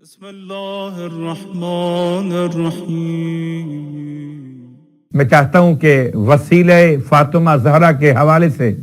بسم اللہ الرحمن الرحیم۔ میں چاہتا ہوں کہ وسیلہ فاطمہ زہرا کے حوالے سے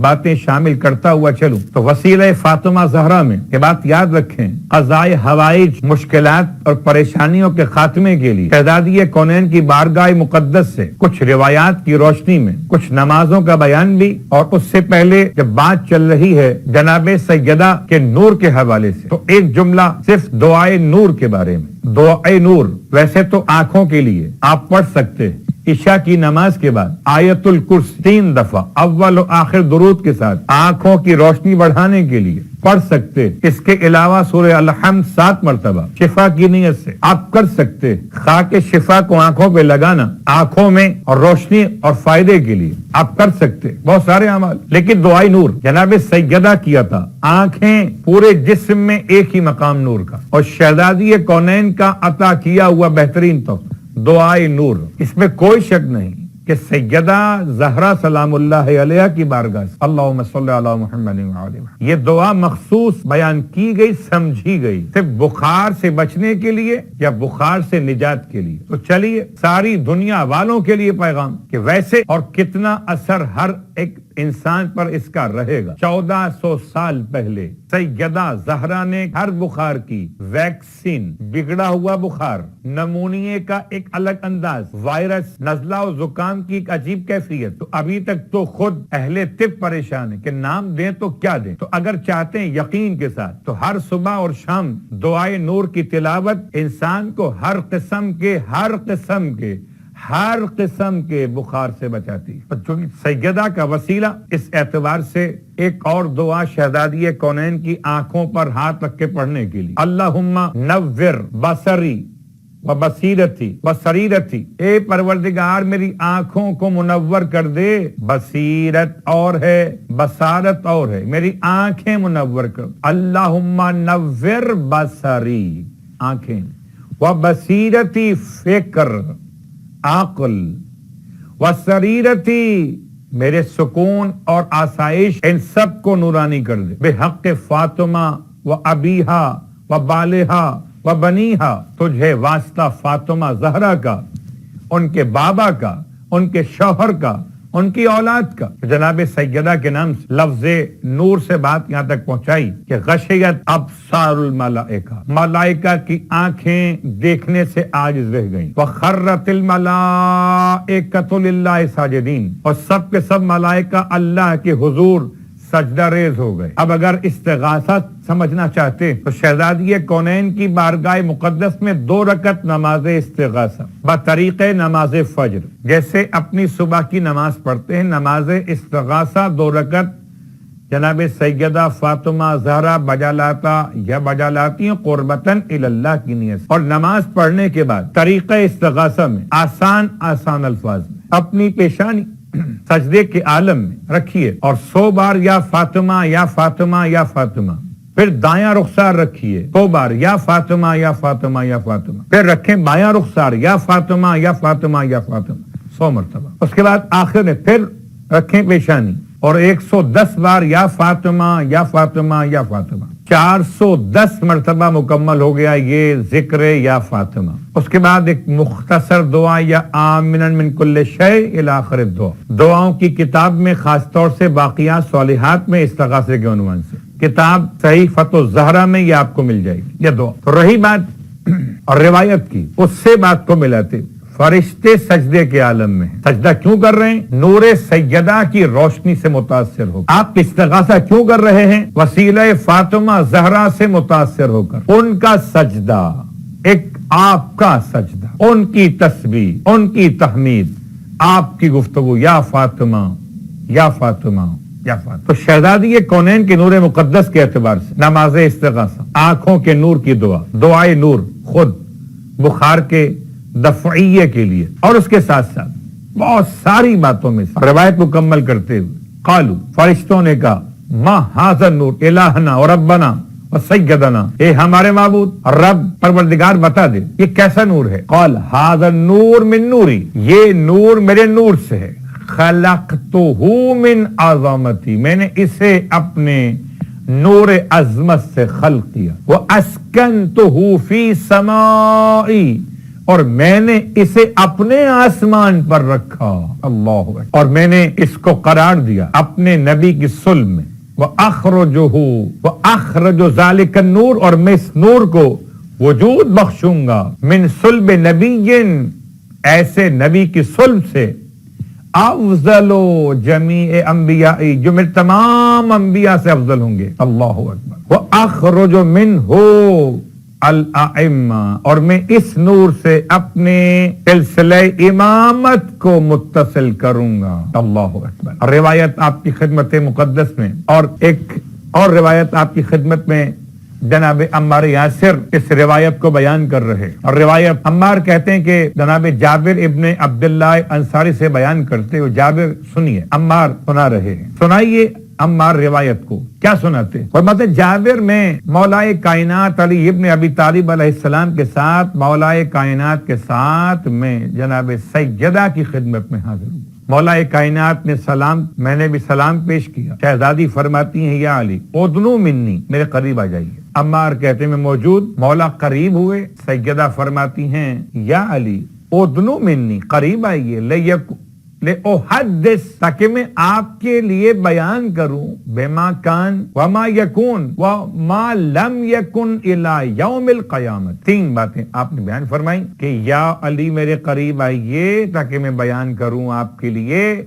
باتیں شامل کرتا ہوا چلوں تو وسیلہ فاطمہ زہرا میں یہ بات یاد رکھیں، قضائے حوائج، مشکلات اور پریشانیوں کے خاتمے کے لیے شہزادی کونین کی بارگاہ مقدس سے کچھ روایات کی روشنی میں کچھ نمازوں کا بیان بھی، اور اس سے پہلے جب بات چل رہی ہے جناب سیدہ کے نور کے حوالے سے تو ایک جملہ صرف دعائے نور کے بارے میں۔ دعائے نور ویسے تو آنکھوں کے لیے آپ پڑھ سکتے ہیں، عشاء کی نماز کے بعد آیت الکرسی 3 دفعہ اول و آخر درود کے ساتھ آنکھوں کی روشنی بڑھانے کے لیے پڑھ سکتے۔ اس کے علاوہ سورہ الحمد 7 مرتبہ شفا کی نیت سے آپ کر سکتے۔ خاک شفا کو آنکھوں پہ لگانا آنکھوں میں اور روشنی اور فائدے کے لیے آپ کر سکتے، بہت سارے اعمال۔ لیکن دعائے نور جناب سیدہ کیا تھا، آنکھیں پورے جسم میں ایک ہی مقام نور کا، اور شہزادی کونین کا عطا کیا ہوا بہترین تحفہ دعائے نور۔ اس میں کوئی شک نہیں کہ سیدہ زہرا سلام اللہ علیہ کی بارگاہ سے اللہم صلی علی محمد وعلی محمد یہ دعا مخصوص بیان کی گئی، سمجھی گئی، صرف بخار سے بچنے کے لیے یا بخار سے نجات کے لیے۔ تو چلیے ساری دنیا والوں کے لیے پیغام کہ ویسے اور کتنا اثر ہر ایک انسان پر اس کا رہے گا۔ 1400 سال پہلے سیدہ زہرا نے ہر بخار کی ویکسین، بگڑا ہوا بخار، نمونیے کا ایک الگ انداز، وائرس، نزلہ و زکام کی ایک عجیب کیفیت، تو ابھی تک تو خود اہل طب پریشان ہے کہ نام دیں تو کیا دیں۔ تو اگر چاہتے ہیں یقین کے ساتھ تو ہر صبح اور شام دعائے نور کی تلاوت انسان کو ہر قسم کے بخار سے بچاتی ہے۔ جو سیدہ کا وسیلہ اس اعتبار سے ایک اور دعا شہزادی کونین کی آنکھوں پر ہاتھ رکھ کے پڑھنے کے لیے، اللہم نور بصری و بصیرتی و سریرتی، اے پروردگار میری آنکھوں کو منور کر دے، بصیرت اور ہے بصارت اور ہے، میری آنکھیں منور کر، اللہم نور بصری آنکھیں و بصیرتی فکر عقل و سریرتی میرے سکون اور آسائش، ان سب کو نورانی کر دے، بحق فاطمہ و ابیہا و بالہا و بنیہا، تجھے واسطہ فاطمہ زہرا کا، ان کے بابا کا، ان کے شوہر کا، ان کی اولاد کا۔ جناب سیدہ کے نام سے لفظ نور سے بات یہاں تک پہنچائی کہ غشیت ابصار الملائکہ، ملائکہ کی آنکھیں دیکھنے سے عاجز رہ گئیں، وخرت الملائکۃ للہ ساجدین، اور سب کے سب ملائکہ اللہ کے حضور سجدہ ریز ہو گئے۔ اب اگر استغاثہ سمجھنا چاہتے تو شہزادی کونین کی بارگاہ مقدس میں 2 رکعت نماز استغاثہ بطریق نماز فجر، جیسے اپنی صبح کی نماز پڑھتے ہیں، نماز استغاثہ 2 رکعت جناب سیدہ فاطمہ زہرا بجا لاتی ہیں قربتاً الی اللہ کی نیت سے۔ اور نماز پڑھنے کے بعد طریقہ استغاثہ میں آسان الفاظ میں اپنی پیشانی سجدے کے عالم میں رکھیے اور 100 بار یا فاطمہ یا فاطمہ یا فاطمہ، پھر دایاں رخسار رکھیے 100 بار یا فاطمہ یا فاطمہ یا فاطمہ، پھر رکھیں بایاں رخسار یا فاطمہ یا فاطمہ یا فاطمہ 100 مرتبہ، اس کے بعد آخر میں پھر رکھیں پیشانی اور 110 بار یا فاطمہ یا فاطمہ یا فاطمہ، 410 مرتبہ مکمل ہو گیا یہ ذکر یا فاطمہ۔ اس کے بعد ایک مختصر دعا یا آمنا من کل شیء الی آخر الدعا، دعاؤں کی کتاب میں خاص طور سے باقیات صالحات میں استغاثے کے عنوان سے کتاب صحیفۃ الزہرا میں یہ آپ کو مل جائے گی یہ دعا۔ تو رہی بات اور روایت کی، اس سے بات کو ملاتے فرشتے سجدے کے عالم میں ہیں۔ سجدہ کیوں کر رہے ہیں؟ نور سیدہ کی روشنی سے متاثر ہو کر۔ آپ استغاثہ کیوں کر رہے ہیں؟ وسیلہ فاطمہ زہرا سے متاثر ہو کر۔ ان کا سجدہ ایک آپ کا سجدہ، ان کی تسبیح، ان کی تحمید، آپ کی گفتگو یا فاطمہ یا فاطمہ یا فاطمہ۔ تو شہزادی کونین کے نور مقدس کے اعتبار سے نماز استغاثہ، آنکھوں کے نور کی دعا، دعائے نور خود بخار کے دفعیے کے لیے، اور اس کے ساتھ ساتھ بہت ساری باتوں میں روایت مکمل کرتے ہوئے قالو، فرشتوں نے کہا، ما ھذا النور الہنا و ربنا و سیدنا، اے ہمارے معبود رب پروردگار بتا دے یہ کیسا نور ہے۔ قال ھذا النور من نوری، یہ نور میرے نور سے ہے، خلقتہ من عظمتی، میں نے اسے اپنے نور عظمت سے خلق کیا، وَأَسْكَنْتُهُ فِي سَمَائِي، اور میں نے اسے اپنے آسمان پر رکھا، اللہ اکبر، اور میں نے اس کو قرار دیا اپنے نبی کی صلب میں، وَأَخْرَجُهُ وَأَخْرَجُ ذَلِكَ النور، اور میں اس نور کو وجود بخشوں گا، من صلب نبی، ایسے نبی کی صلب سے، افضل جمیع انبیاء، جو میرے تمام انبیاء سے افضل ہوں گے، اللہ اکبر، وَأَخْرُجُ مِنْهُ الائمہ، اور میں اس نور سے اپنے سلسلہ امامت کو متصل کروں گا، اللہ اکبر۔ روایت آپ کی خدمت مقدس میں، اور ایک اور روایت آپ کی خدمت میں جناب عمار یاسر اس روایت کو بیان کر رہے، اور روایت عمار کہتے ہیں کہ جناب جابر ابن عبداللہ انصاری سے بیان کرتے ہو، جابر سنیے، عمار سنا رہے ہیں، سنائیے عمار روایت کو، کیا سناتے؟ فرماتے جابر میں مولائے کائنات علی ابن ابی طالب علیہ السلام کے ساتھ، مولائے کائنات کے ساتھ میں جناب سیدہ کی خدمت میں حاضر ہوں، مولا کائنات نے سلام، میں نے بھی سلام پیش کیا، شہزادی فرماتی ہیں یا علی ادنو منی، میرے قریب آ جائیے، عمار کہتے ہیں میں موجود، مولا قریب ہوئے، سیدہ فرماتی ہیں یا علی ادنو منی، قریب آئیے، لأحدث، تاکہ میں آپ کے لیے بیان کروں، بما کان وما یکون وما لم یکن الی یوم القیامت، تین باتیں آپ نے بیان فرمائی کہ یا علی میرے قریب آئیے تاکہ میں بیان کروں آپ کے لیے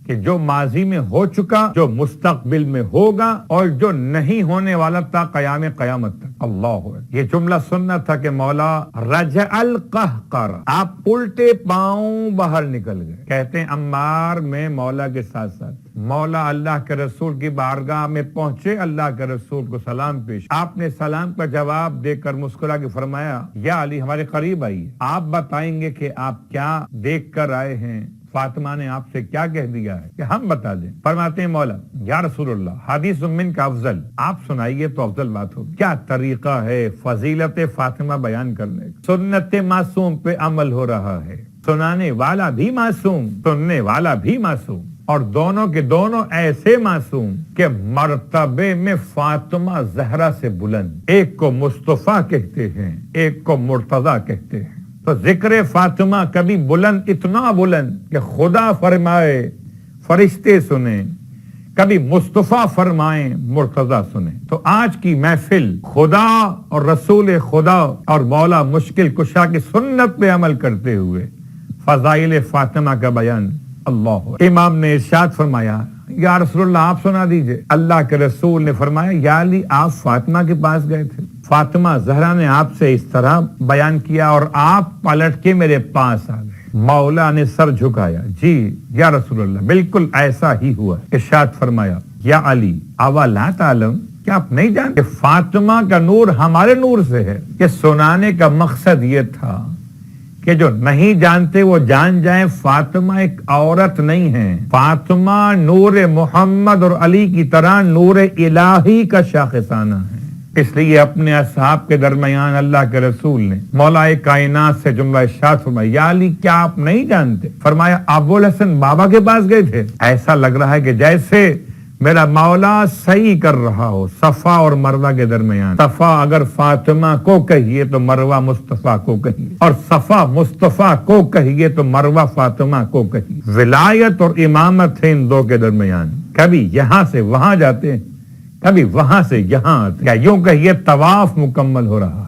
کہ جو ماضی میں ہو چکا، جو مستقبل میں ہوگا، اور جو نہیں ہونے والا تا قیام قیامت تک، اللہ ہے۔ یہ جملہ سننا تھا کہ مولا رجع القہقر، آپ الٹے پاؤں باہر نکل گئے، کہتے ہیں عمار میں مولا کے ساتھ ساتھ مولا اللہ کے رسول کی بارگاہ میں پہنچے، اللہ کے رسول کو سلام پیش، آپ نے سلام کا جواب دے کر مسکرا کے فرمایا یا علی ہمارے قریب آئیے، آپ بتائیں گے کہ آپ کیا دیکھ کر آئے ہیں، فاطمہ نے آپ سے کیا کہہ دیا ہے کہ ہم بتا دیں۔ فرماتے ہیں مولا یا رسول اللہ حدیث من کا افضل، آپ سنائیے تو افضل بات ہوگی۔ کیا طریقہ ہے فضیلت فاطمہ بیان کرنے کا، سنت معصوم پہ عمل ہو رہا ہے، سنانے والا بھی معصوم، سننے والا بھی معصوم، اور دونوں کے دونوں ایسے معصوم کہ مرتبے میں فاطمہ زہرا سے بلند، ایک کو مصطفیٰ کہتے ہیں، ایک کو مرتضیٰ کہتے ہیں، تو ذکر فاطمہ کبھی بلند، اتنا بلند کہ خدا فرمائے فرشتے سنیں، کبھی مصطفیٰ فرمائیں مرتضیٰ سنیں۔ تو آج کی محفل خدا اور رسول خدا اور مولا مشکل کشا کی سنت پہ عمل کرتے ہوئے فضائل فاطمہ کا بیان، اللہ، امام نے ارشاد فرمایا یا رسول اللہ آپ سنا دیجئے، اللہ کے رسول نے فرمایا یا علی آپ فاطمہ کے پاس گئے تھے، فاطمہ زہرا نے آپ سے اس طرح بیان کیا اور آپ پلٹ کے میرے پاس آ گئے، مولا نے سر جھکایا، جی یا رسول اللہ بالکل ایسا ہی ہوا، ارشاد فرمایا یا علی اولا تعلم، کیا آپ نہیں جانتے فاطمہ کا نور ہمارے نور سے ہے؟ کہ سنانے کا مقصد یہ تھا کہ جو نہیں جانتے وہ جان جائیں، فاطمہ ایک عورت نہیں ہے، فاطمہ نور محمد اور علی کی طرح نور الہی کا شاخسانہ ہے۔ اس لیے اپنے اصحاب کے درمیان اللہ کے رسول نے مولا کائنات سے جملہ ارشاد فرمایا یا علی کیا آپ نہیں جانتے؟ فرمایا ابو الحسن بابا کے پاس گئے تھے، ایسا لگ رہا ہے کہ جیسے میرا مولا صحیح کر رہا ہو صفا اور مروہ کے درمیان، صفا اگر فاطمہ کو کہیے تو مروہ مصطفیٰ کو کہیے، اور صفا مصطفیٰ کو کہیے تو مروہ فاطمہ کو کہیے، ولایت اور امامت ہے ان دو کے درمیان، کبھی یہاں سے وہاں جاتے ہیں، کبھی وہاں سے یہاں آتے ہیں، یوں کہیے طواف مکمل ہو رہا ہے۔